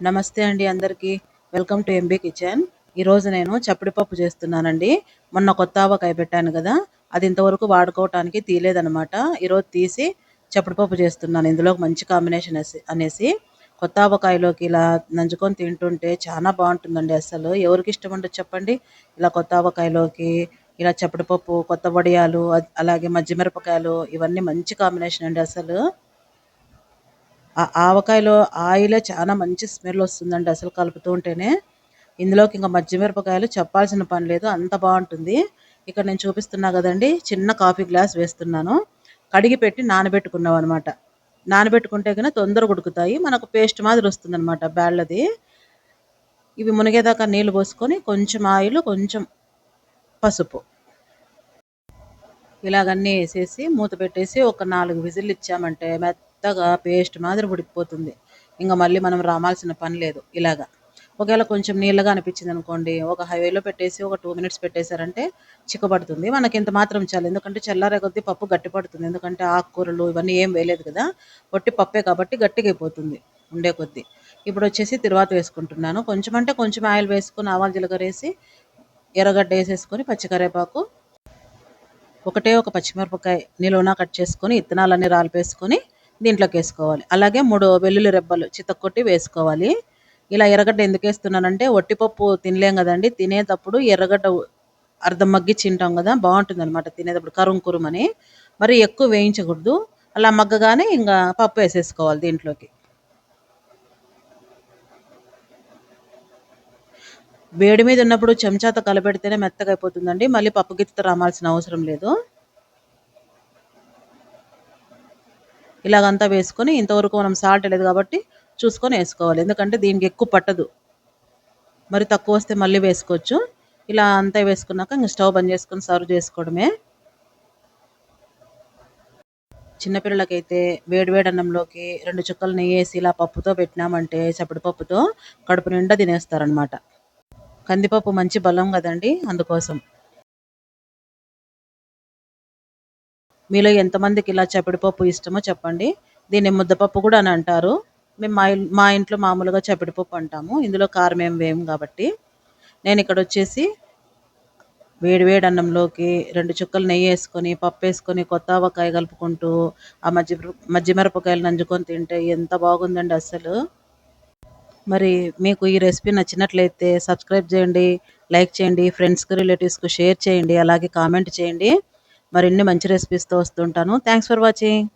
నమస్తే అండి అందరికీ. Welcome to MB kitchen. ఈరోజు నేను చప్పడి పప్పు చేస్తున్నానండి. మొన్న కొత్త ఆవకాయ పెట్టాను కదా, అది ఇంతవరకు వాడుకోవటానికి తీయలేదనమాట. ఈరోజు తీసి చప్పడి పప్పు చేస్తున్నాను. ఇందులో మంచి కాంబినేషన్ అనేసి కొత్త ఆవకాయలోకి ఇలా నంచుకొని తింటుంటే చాలా బాగుంటుందండి. అసలు ఎవరికి ఇష్టం ఉండదు చెప్పండి. ఇలా కొత్త ఆవకాయలోకి ఇలా చప్పడి పప్పు, కొత్త వడియాలు, అలాగే మజ్జి మిరపకాయలు, ఇవన్నీ మంచి కాంబినేషన్ అండి అసలు. ఆ ఆవకాయలో ఆయిలే చాలా మంచి స్మెల్ వస్తుందండి అసలు కలుపుతూ ఉంటేనే. ఇందులోకి ఇంకా మజ్జి మిరపకాయలు చెప్పాల్సిన పని లేదు, అంత బాగుంటుంది. ఇక్కడ నేను చూపిస్తున్నా కదండి, చిన్న కాఫీ గ్లాస్ వేస్తున్నాను. కడిగి పెట్టి నానబెట్టుకున్నాం అనమాట. నానబెట్టుకుంటే కన్నా తొందరగా ఉడుకుతాయి, మనకు పేస్ట్ మాదిరి వస్తుంది అనమాట బ్యాళ్ళది. ఇవి మునిగేదాకా నీళ్లు పోసుకొని కొంచెం ఆయిల్, కొంచెం పసుపు ఇలాగన్నీ వేసేసి మూత పెట్టేసి ఒక 4 విజిల్లు ఇచ్చామంటే మెత్తగా పేస్ట్ మాదిరి ఉడికిపోతుంది. ఇంకా మళ్ళీ మనం రామాల్సిన పని లేదు. ఇలాగా ఒకవేళ కొంచెం నీళ్ళగా అనిపించింది అనుకోండి, ఒక హైవేలో పెట్టేసి ఒక 2 మినిట్స్ పెట్టేశారంటే చిక్కబడుతుంది. మనకి ఇంత మాత్రం చాలు, ఎందుకంటే చల్లారే కొద్దీ పప్పు గట్టిపడుతుంది. ఎందుకంటే ఆకుకూరలు ఇవన్నీ ఏం వేయలేదు కదా, ఒట్టి పప్పే కాబట్టి గట్టిగా అయిపోతుంది ఉండే కొద్దీ. ఇప్పుడు వచ్చేసి తిరువాత వేసుకుంటున్నాను. కొంచెం అంటే కొంచెం ఆయిల్ వేసుకొని ఆవాలు జీలకర్ర వేసి ఎర్రగడ్డ వేసేసుకొని పచ్చికరేపాకు, ఒకటే ఒక పచ్చిమిరపకాయ నిలువున కట్ చేసుకొని ఇత్తనాలన్నీ రాలిపేసుకొని దీంట్లోకి వేసుకోవాలి. అలాగే 3 వెల్లుల్లి రెబ్బలు చితక్కొట్టి వేసుకోవాలి. ఇలా ఎర్రగడ్డ ఎందుకు వేస్తున్నానంటే, ఒట్టిపప్పు తినలేం కదండి, తినేటప్పుడు ఎర్రగడ్డ అర్ధం మగ్గిచ్చి తింటాం కదా, బాగుంటుంది అనమాట తినేటప్పుడు కరుం కురుమని. మరి ఎక్కువ వేయించకూడదు. అలా మగ్గగానే ఇంకా పప్పు వేసేసుకోవాలి దీంట్లోకి. వేడి మీద ఉన్నప్పుడు చెంచాతో కలపెడితేనే మెత్తగా అయిపోతుందండి, మళ్ళీ పప్పు గిత్తతో రామాల్సిన అవసరం లేదు. ఇలాగంతా వేసుకొని, ఇంతవరకు మనం సాల్ట్ లేదు కాబట్టి చూసుకొని వేసుకోవాలి, ఎందుకంటే దీనికి ఎక్కువ పట్టదు. మరి తక్కువ వస్తే మళ్ళీ వేసుకోవచ్చు. ఇలా అంతా వేసుకున్నాక ఇంక స్టవ్ బంద్ చేసుకొని సర్వ్ చేసుకోవడమే. చిన్నపిల్లలకైతే వేడివేడి అన్నంలోకి 2 చుక్కలు నెయ్యి వేసి ఇలా పప్పుతో పెట్టినామంటే, చప్పడి పప్పుతో కడుపు నిండా తినేస్తారనమాట. కందిపప్పు మంచి బలం కదండి, అందుకోసం. మీలో ఎంతమందికి ఇలా చప్పడి పప్పు ఇష్టమో చెప్పండి. దీన్ని ముద్దపప్పు కూడా అని అంటారు. మేము మా ఇంట్లో మామూలుగా చప్పడి పప్పు అంటాము. ఇందులో కారం ఏం వేయం కాబట్టి. నేను ఇక్కడ వచ్చేసి వేడి వేడి అన్నంలోకి 2 చుక్కలు నెయ్యి వేసుకొని, పప్పు వేసుకొని, కొత్త ఆవకాయ కలుపుకుంటూ ఆ మజ్జి మిరపకాయలు నంజుకొని తింటే ఎంత బాగుందండి అస్సలు. మరి మీకు ఈ రెసిపీ నచ్చినట్లయితే సబ్స్క్రైబ్ చేయండి, లైక్ చేయండి, ఫ్రెండ్స్కి రిలేటివ్స్కి షేర్ చేయండి, అలాగే కామెంట్ చేయండి. మరిన్ని మంచి రెసిపీస్తో వస్తుంటాను. Thanks for watching.